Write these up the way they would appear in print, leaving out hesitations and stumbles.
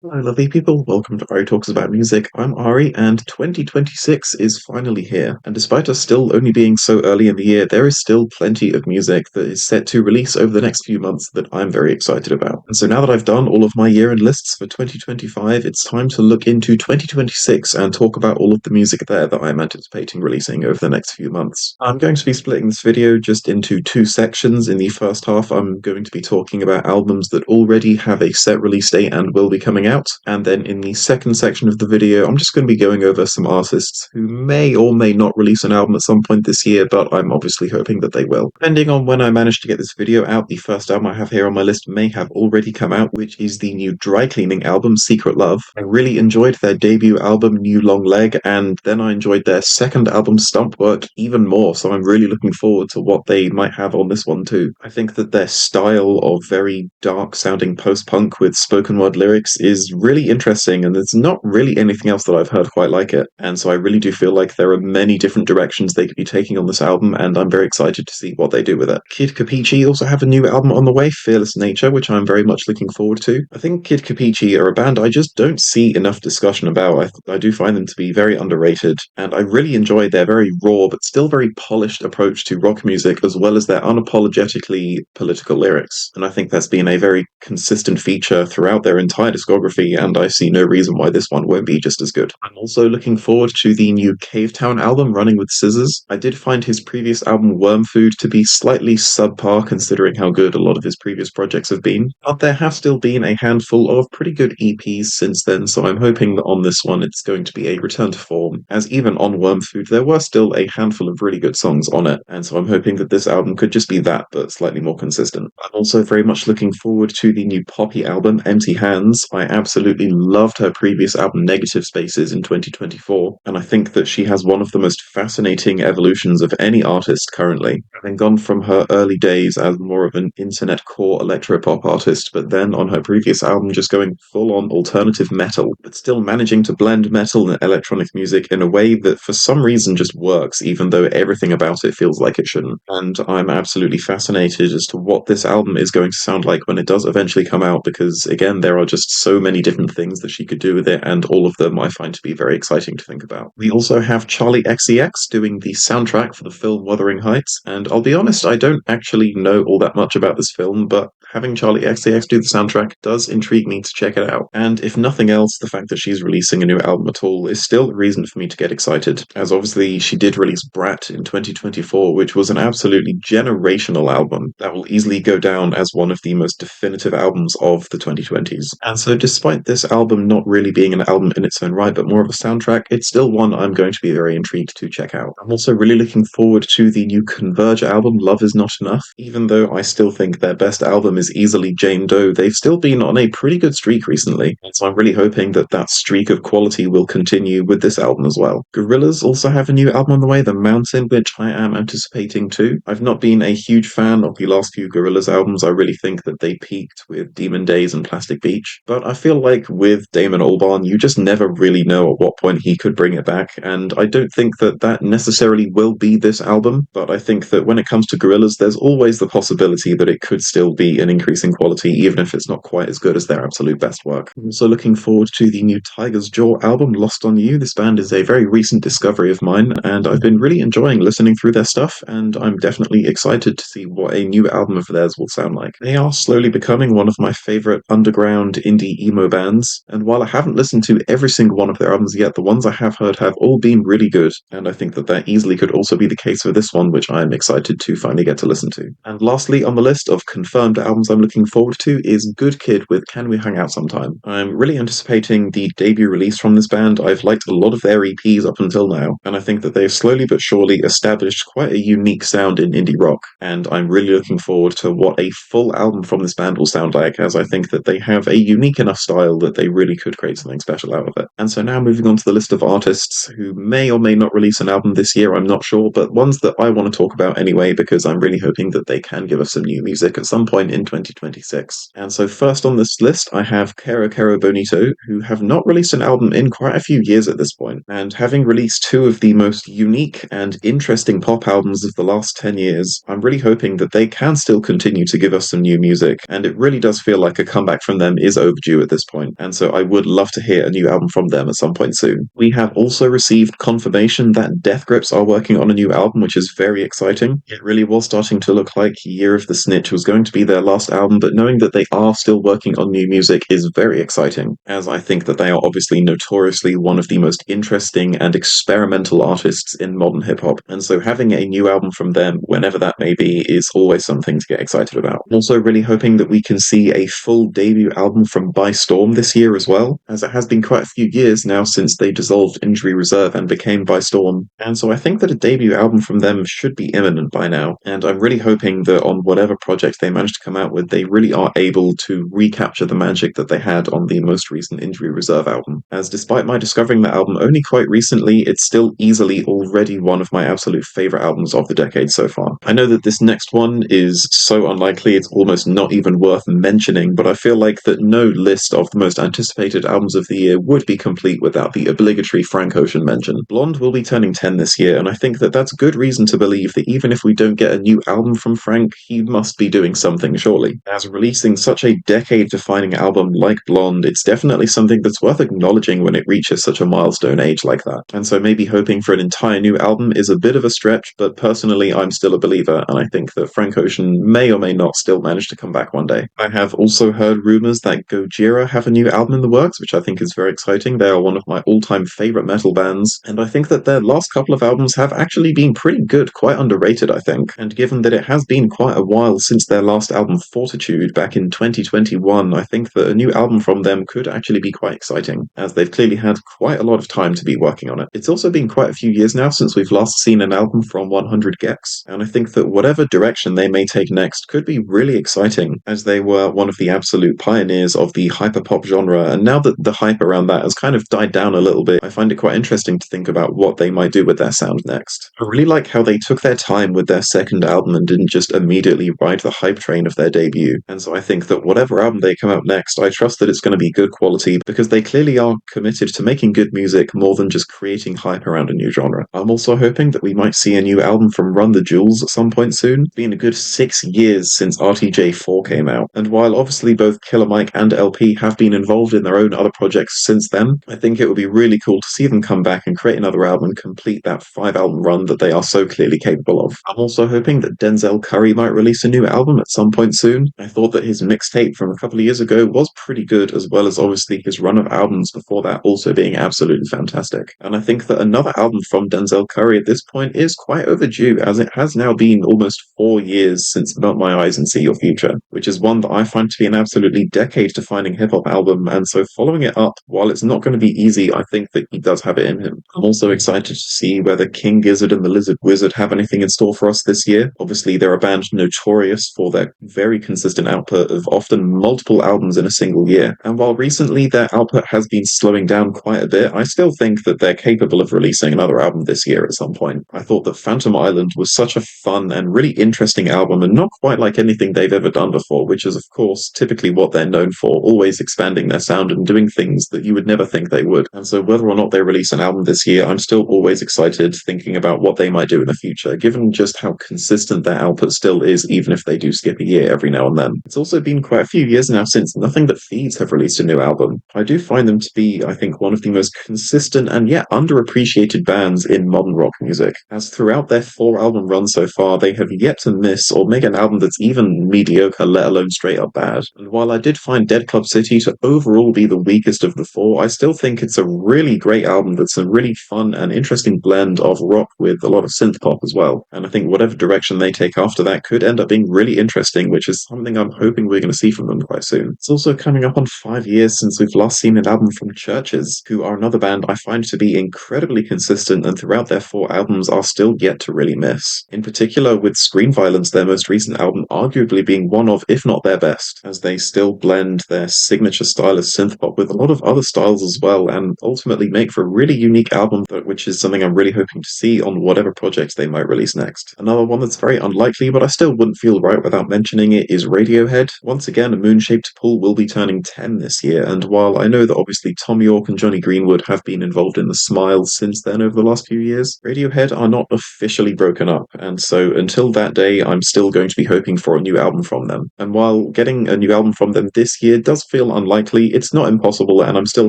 Hello, lovely people. Welcome to Ari Talks About Music. I'm Ari, and 2026 is finally here. And despite us still only being so early in the year, there is still plenty of music that is set to release over the next few months that I'm very excited about. And so now that I've done all of my year-end lists for 2025, it's time to look into 2026 and talk about all of the music there that I'm anticipating releasing over the next few months. I'm going to be splitting this video just into two sections. In the first half, I'm going to be talking about albums that already have a set release date and will be coming out. And then in the second section of the video, I'm just going to be going over some artists who may or may not release an album at some point this year, but I'm obviously hoping that they will. Depending on when I manage to get this video out, the first album I have here on my list may have already come out, which is the new dry cleaning album, Secret Love. I really enjoyed their debut album, New Long Leg, and then I enjoyed their second album, Stump Work, even more, so I'm really looking forward to what they might have on this one too. I think that their style of very dark sounding post-punk with spoken word lyrics is really interesting, and there's not really anything else that I've heard quite like it. And so I really do feel like there are many different directions they could be taking on this album, and I'm very excited to see what they do with it. Kid Capici also have a new album on the way, Fearless Nature, which I'm very much looking forward to. I think Kid Capici are a band I just don't see enough discussion about. I do find them to be very underrated, and I really enjoy their very raw but still very polished approach to rock music, as well as their unapologetically political lyrics. And I think that's been a very consistent feature throughout their entire discography, and I see no reason why this one won't be just as good. I'm also looking forward to the new Cavetown album, Running with Scissors. I did find his previous album, Worm Food, to be slightly subpar considering how good a lot of his previous projects have been, but there have still been a handful of pretty good EPs since then, so I'm hoping that on this one it's going to be a return to form, as even on Worm Food there were still a handful of really good songs on it, and so I'm hoping that this album could just be that, but slightly more consistent. I'm also very much looking forward to the new Poppy album, Empty Hands. I absolutely loved her previous album, Negative Spaces, in 2024, and I think that she has one of the most fascinating evolutions of any artist currently, having gone from her early days as more of an internet core electropop artist, but then on her previous album just going full-on alternative metal, but still managing to blend metal and electronic music in a way that for some reason just works, even though everything about it feels like it shouldn't. And I'm absolutely fascinated as to what this album is going to sound like when it does eventually come out, because again, there are just so many different things that she could do with it, and all of them I find to be very exciting to think about. We also have Charlie XCX doing the soundtrack for the film Wuthering Heights, and I'll be honest, I don't actually know all that much about this film, but having Charlie XCX do the soundtrack does intrigue me to check it out. And if nothing else, the fact that she's releasing a new album at all is still a reason for me to get excited, as obviously she did release Brat in 2024, which was an absolutely generational album that will easily go down as one of the most definitive albums of the 2020s. And so despite this album not really being an album in its own right, but more of a soundtrack, it's still one I'm going to be very intrigued to check out. I'm also really looking forward to the new Converge album, Love Is Not Enough. Even though I still think their best album is easily Jane Doe, they've still been on a pretty good streak recently, and so I'm really hoping that that streak of quality will continue with this album as well. Gorillaz also have a new album on the way, The Mountain, which I am anticipating too. I've not been a huge fan of the last few Gorillaz albums. I really think that they peaked with Demon Days and Plastic Beach, but I feel like with Damon Albarn, you just never really know at what point he could bring it back, and I don't think that that necessarily will be this album, but I think that when it comes to Gorillaz, there's always the possibility that it could still be an increase in quality, even if it's not quite as good as their absolute best work. I'm also looking forward to the new Tiger's Jaw album, Lost on You. This band is a very recent discovery of mine, and I've been really enjoying listening through their stuff, and I'm definitely excited to see what a new album of theirs will sound like. They are slowly becoming one of my favorite underground indie emo bands, and while I haven't listened to every single one of their albums yet, the ones I have heard have all been really good, and I think that that easily could also be the case for this one, which I'm excited to finally get to listen to. And lastly on the list of confirmed albums I'm looking forward to is Good Kid with Can We Hang Out Sometime. I'm really anticipating the debut release from this band. I've liked a lot of their EPs up until now, and I think that they've slowly but surely established quite a unique sound in indie rock, and I'm really looking forward to what a full album from this band will sound like, as I think that they have a unique enough style that they really could create something special out of it. And so now moving on to the list of artists who may or may not release an album this year, I'm not sure, but ones that I want to talk about anyway, because I'm really hoping that they can give us some new music at some point in 2026. And so first on this list, I have Kero Kero Bonito, who have not released an album in quite a few years at this point, and having released two of the most unique and interesting pop albums of the last 10 years, I'm really hoping that they can still continue to give us some new music, and it really does feel like a comeback from them is overdue at this point, and so I would love to hear a new album from them at some point soon. We have also received confirmation that Death Grips are working on a new album, which is very exciting. It really was starting to look like Year of the Snitch was going to be their last album, but knowing that they are still working on new music is very exciting, as I think that they are obviously notoriously one of the most interesting and experimental artists in modern hip-hop, and so having a new album from them, whenever that may be, is always something to get excited about. I'm also really hoping that we can see a full debut album from By Storm this year as well, as it has been quite a few years now since they dissolved Injury Reserve and became By Storm, and so I think that a debut album from them should be imminent by now, and I'm really hoping that on whatever project they manage to come out with, they really are able to recapture the magic that they had on the most recent Injury Reserve album, as despite my discovering that album only quite recently, it's still easily already one of my absolute favourite albums of the decade so far. I know that this next one is so unlikely it's almost not even worth mentioning, but I feel like that no list of the most anticipated albums of the year would be complete without the obligatory Frank Ocean mention. Blonde will be turning 10 this year, and I think that that's good reason to believe that even if we don't get a new album from Frank, he must be doing something surely. As releasing such a decade-defining album like Blonde, it's definitely something that's worth acknowledging when it reaches such a milestone age like that. And so maybe hoping for an entire new album is a bit of a stretch, but personally I'm still a believer, and I think that Frank Ocean may or may not still manage to come back one day. I have also heard rumours that Gojira have a new album in the works, which I think is very exciting. They are one of my all-time favourite metal bands, and I think that their last couple of albums have actually been pretty good, quite underrated I think, and given that it has been quite a while since their last album Fortitude back in 2021, I think that a new album from them could actually be quite exciting, as they've clearly had quite a lot of time to be working on it. It's also been quite a few years now since we've last seen an album from 100 Gex, and I think that whatever direction they may take next could be really exciting, as they were one of the absolute pioneers of the hyperpop genre, and now that the hype around that has kind of died down a little bit, I find it quite interesting to think about what they might do with their sound next. I really like how they took their time with their second album and didn't just immediately ride the hype train of their debut, and so I think that whatever album they come out next, I trust that it's going to be good quality, because they clearly are committed to making good music more than just creating hype around a new genre. I'm also hoping that we might see a new album from Run the Jewels at some point soon. It's been a good 6 years since RTJ4 came out, and while obviously both Killer Mike and LP have been involved in their own other projects since then, I think it would be really cool to see them come back and create another album and complete that 5-album run that they are so clearly capable of. I'm also hoping that Denzel Curry might release a new album at some point soon. I thought that his mixtape from a couple of years ago was pretty good, as well as obviously his run of albums before that also being absolutely fantastic. And I think that another album from Denzel Curry at this point is quite overdue, as it has now been almost 4 years since Melt My Eyes and See Your Future, which is one that I find to be an absolutely decade-defining hip-hop album, and so following it up, while it's not going to be easy, I think that he does have it in him. I'm also excited to see whether King Gizzard and the Lizard Wizard have anything in store for us this year. Obviously, they're a band notorious for their very consistent output of often multiple albums in a single year, and while recently their output has been slowing down quite a bit, I still think that they're capable of releasing another album this year at some point. I thought that Phantom Island was such a fun and really interesting album, and not quite like anything they've ever done before, which is of course typically what they're known for, always expanding their sound and doing things that you would never think they would. And so whether or not they release an album this year, I'm still always excited thinking about what they might do in the future, given just how consistent their output still is, even if they do skip a year every now and then. It's also been quite a few years now since Nothing But Thieves have released a new album. I do find them to be, I think, one of the most consistent and yet underappreciated bands in modern rock music, as throughout their 4-album run so far, they have yet to miss or make an album that's even mediocre, let alone straight up bad. And while I did find Dead Club City to overall be the weakest of the 4, I still think it's a really great album that's a really fun and interesting blend of rock with a lot of synth pop as well. And I think whatever direction they take after that could end up being really interesting, which is something I'm hoping we're going to see from them quite soon. It's also coming up on 5 years since we've last seen an album from Churches, who are another band I find to be incredibly consistent and throughout their 4 albums are still yet to really miss. In particular with Screen Violence, their most recent album arguably being one of, if not their best, as they still blend their signature style of synthpop with a lot of other styles as well, and ultimately make for a really unique album, which is something I'm really hoping to see on whatever projects they might release next. Another one that's very unlikely, but I still wouldn't feel right without mentioning it, is Radiohead. Once again, A Moon-Shaped Pool will be turning 10 this year, and while I know that obviously Tom York and Johnny Greenwood have been involved in the Smiles since then over the last few years, Radiohead are not officially broken up, and so until that day, I'm still going to be hoping for a new album from them. And while getting a new album from them this year does feel feel unlikely. It's not impossible, and I'm still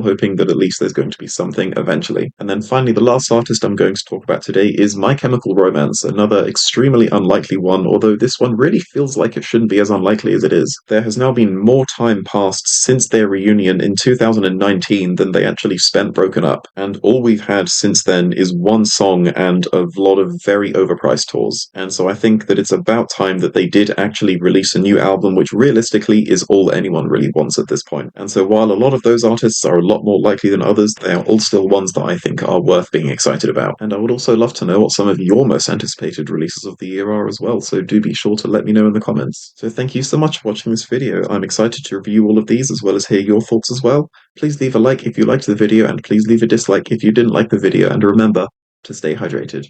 hoping that at least there's going to be something eventually. And then finally, the last artist I'm going to talk about today is My Chemical Romance, another extremely unlikely one, although this one really feels like it shouldn't be as unlikely as it is. There has now been more time passed since their reunion in 2019 than they actually spent broken up, and all we've had since then is one song and a lot of very overpriced tours. And so I think that it's about time that they did actually release a new album, which realistically is all anyone really wants at this point. And so while a lot of those artists are a lot more likely than others, they are all still ones that I think are worth being excited about. And I would also love to know what some of your most anticipated releases of the year are as well, so do be sure to let me know in the comments. So thank you so much for watching this video. I'm excited to review all of these as well as hear your thoughts as well. Please leave a like if you liked the video, and please leave a dislike if you didn't like the video, and remember to stay hydrated.